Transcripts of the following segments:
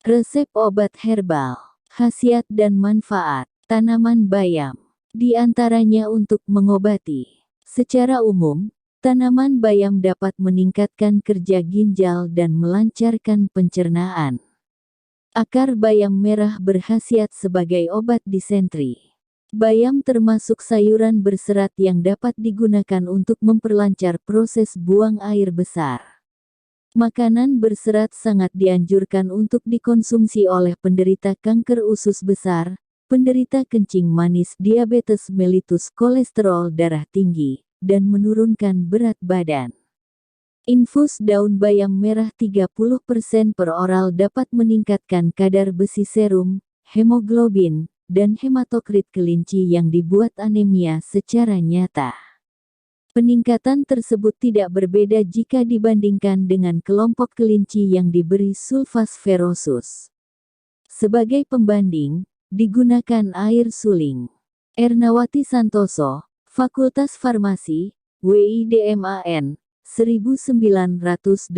Resep obat herbal, khasiat dan manfaat tanaman bayam, di antaranya untuk mengobati. Secara umum, tanaman bayam dapat meningkatkan kerja ginjal dan melancarkan pencernaan. Akar bayam merah berkhasiat sebagai obat disentri. Bayam termasuk sayuran berserat yang dapat digunakan untuk memperlancar proses buang air besar. Makanan berserat sangat dianjurkan untuk dikonsumsi oleh penderita kanker usus besar, penderita kencing manis, diabetes mellitus, kolesterol darah tinggi, dan menurunkan berat badan. Infus daun bayam merah 30% per oral dapat meningkatkan kadar besi serum, hemoglobin, dan hematokrit kelinci yang dibuat anemia secara nyata. Peningkatan tersebut tidak berbeda jika dibandingkan dengan kelompok kelinci yang diberi sulfas ferrosus. Sebagai pembanding, digunakan air suling. Ernawati Santoso, Fakultas Farmasi, WIDMAN, 1986.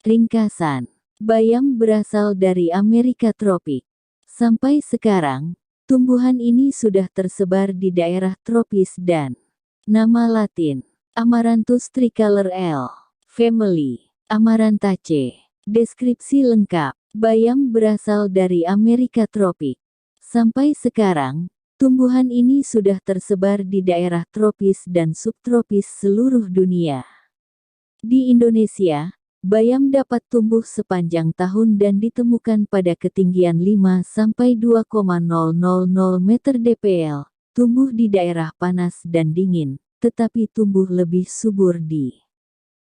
Ringkasan, bayam berasal dari Amerika tropik. Sampai sekarang, tumbuhan ini sudah tersebar di daerah tropis dan nama latin, Amaranthus tricolor L. Family, Amarantaceae. Deskripsi lengkap, bayam berasal dari Amerika tropik. Sampai sekarang, tumbuhan ini sudah tersebar di daerah tropis dan subtropis seluruh dunia. Di Indonesia, bayam dapat tumbuh sepanjang tahun dan ditemukan pada ketinggian 5–2,000 meter dpl, tumbuh di daerah panas dan dingin, tetapi tumbuh lebih subur di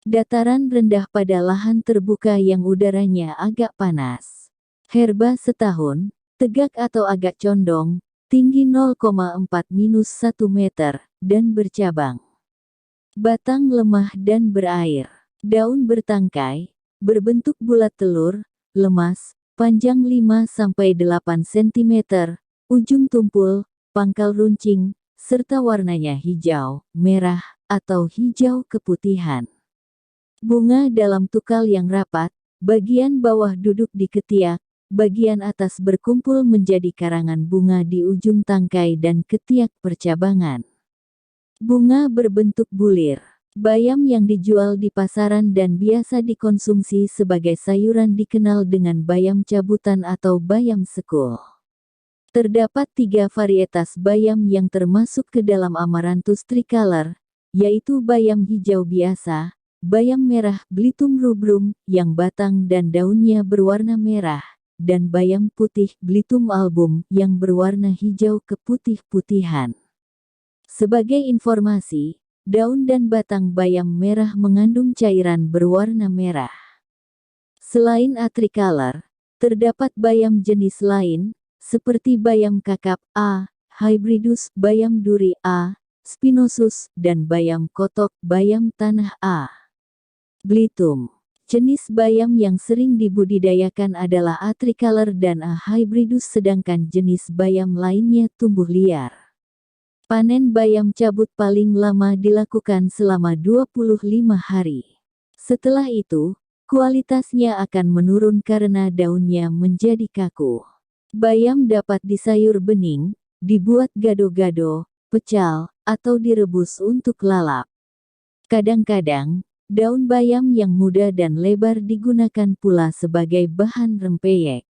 dataran rendah pada lahan terbuka yang udaranya agak panas. Herba setahun, tegak atau agak condong, tinggi 0,4–1 meter, dan bercabang. Batang lemah dan berair. Daun bertangkai, berbentuk bulat telur, lemas, panjang 5–8 cm, ujung tumpul, pangkal runcing, serta warnanya hijau, merah, atau hijau keputihan. Bunga dalam tukal yang rapat, bagian bawah duduk di ketiak, bagian atas berkumpul menjadi karangan bunga di ujung tangkai dan ketiak percabangan. Bunga berbentuk bulir. Bayam yang dijual di pasaran dan biasa dikonsumsi sebagai sayuran dikenal dengan bayam cabutan atau bayam sekul. Terdapat 3 varietas bayam yang termasuk ke dalam Amaranthus tricolor, yaitu bayam hijau biasa, bayam merah Glytum rubrum yang batang dan daunnya berwarna merah, dan bayam putih Glytum album yang berwarna hijau keputih-putihan. Sebagai informasi, daun dan batang bayam merah mengandung cairan berwarna merah. Selain A tricolor, terdapat bayam jenis lain, seperti bayam kakap A, hybridus, bayam duri A, spinosus, dan bayam kotok, bayam tanah A. Glytum. Jenis bayam yang sering dibudidayakan adalah A tricolor dan A hybridus, sedangkan jenis bayam lainnya tumbuh liar. Panen bayam cabut paling lama dilakukan selama 25 hari. Setelah itu, kualitasnya akan menurun karena daunnya menjadi kaku. Bayam dapat disayur bening, dibuat gado-gado, pecal, atau direbus untuk lalap. Kadang-kadang, daun bayam yang muda dan lebar digunakan pula sebagai bahan rempeyek.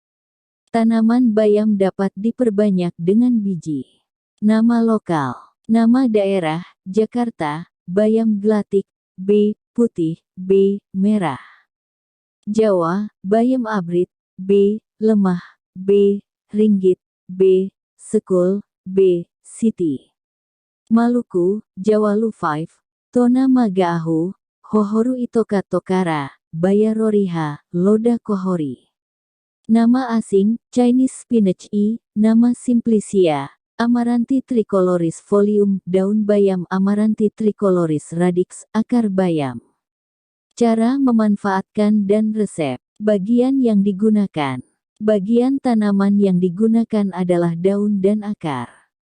Tanaman bayam dapat diperbanyak dengan biji. Nama lokal, nama daerah, Jakarta, bayam gelatik, B, putih, B, merah. Jawa, bayam abrit, B, lemah, B, ringgit, B, sekul, B, siti. Maluku, Jawa Lu5, Tona Magaahu, Hohoru Itoka Tokara, Bayaroriha, Loda Kohori. Nama asing, Chinese spinach I, nama Simplicia, Amaranthi tricoloris folium, daun bayam Amaranthi tricoloris radix, akar bayam. Cara memanfaatkan dan resep. Bagian yang digunakan. Bagian tanaman yang digunakan adalah daun dan akar.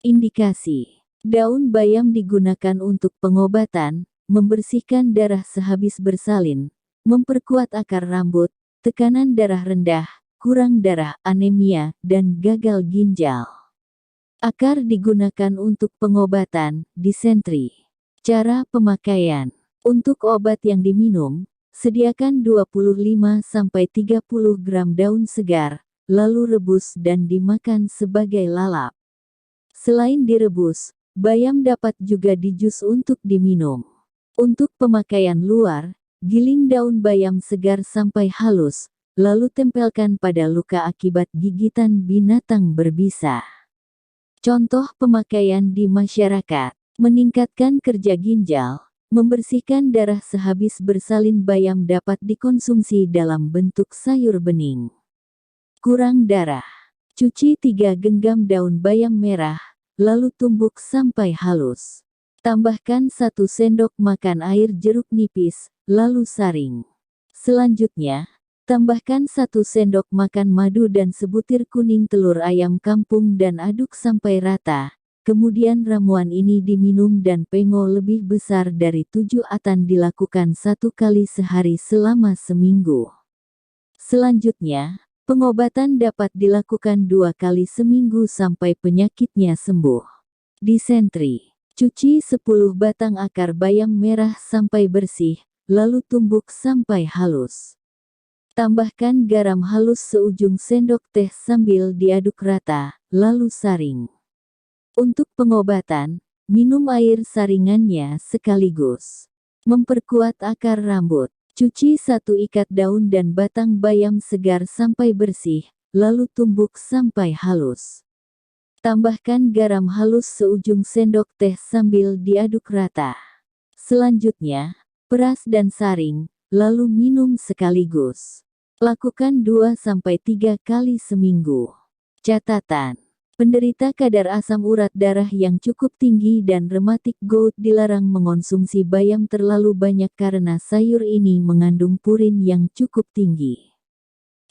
Indikasi. Daun bayam digunakan untuk pengobatan, membersihkan darah sehabis bersalin, memperkuat akar rambut, tekanan darah rendah, kurang darah, anemia, dan gagal ginjal. Akar digunakan untuk pengobatan disentri. Cara pemakaian. Untuk obat yang diminum, sediakan 25-30 gram daun segar, lalu rebus dan dimakan sebagai lalap. Selain direbus, bayam dapat juga dijus untuk diminum. Untuk pemakaian luar, giling daun bayam segar sampai halus, lalu tempelkan pada luka akibat gigitan binatang berbisa. Contoh pemakaian di masyarakat: meningkatkan kerja ginjal, membersihkan darah sehabis bersalin bayam dapat dikonsumsi dalam bentuk sayur bening. Kurang darah. Cuci 3 genggam daun bayam merah, lalu tumbuk sampai halus. Tambahkan 1 sendok makan air jeruk nipis, lalu saring. Selanjutnya, tambahkan 1 sendok makan madu dan sebutir kuning telur ayam kampung dan aduk sampai rata. Kemudian ramuan ini diminum dan pengo lebih besar dari 7 atan dilakukan 1 kali sehari selama seminggu. Selanjutnya, pengobatan dapat dilakukan 2 kali seminggu sampai penyakitnya sembuh. Disentri. Cuci 10 batang akar bayam merah sampai bersih, lalu tumbuk sampai halus. Tambahkan garam halus seujung sendok teh sambil diaduk rata, lalu saring. Untuk pengobatan, minum air saringannya sekaligus. Memperkuat akar rambut. Cuci 1 ikat daun dan batang bayam segar sampai bersih, lalu tumbuk sampai halus. Tambahkan garam halus seujung sendok teh sambil diaduk rata. Selanjutnya, peras dan saring, lalu minum sekaligus. Lakukan 2-3 kali seminggu. Catatan: penderita kadar asam urat darah yang cukup tinggi dan rematik gout dilarang mengonsumsi bayam terlalu banyak karena sayur ini mengandung purin yang cukup tinggi.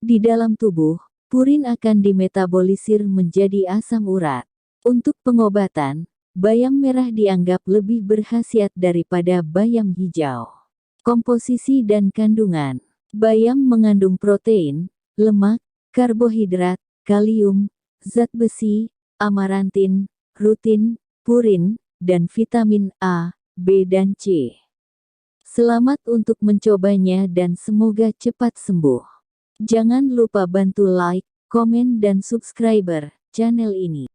Di dalam tubuh, purin akan dimetabolisir menjadi asam urat. Untuk pengobatan, bayam merah dianggap lebih berkhasiat daripada bayam hijau. Komposisi dan kandungan. Bayam mengandung protein, lemak, karbohidrat, kalium, zat besi, amarantin, rutin, purin, dan vitamin A, B dan C. Selamat untuk mencobanya dan semoga cepat sembuh. Jangan lupa bantu like, komen dan subscribe channel ini.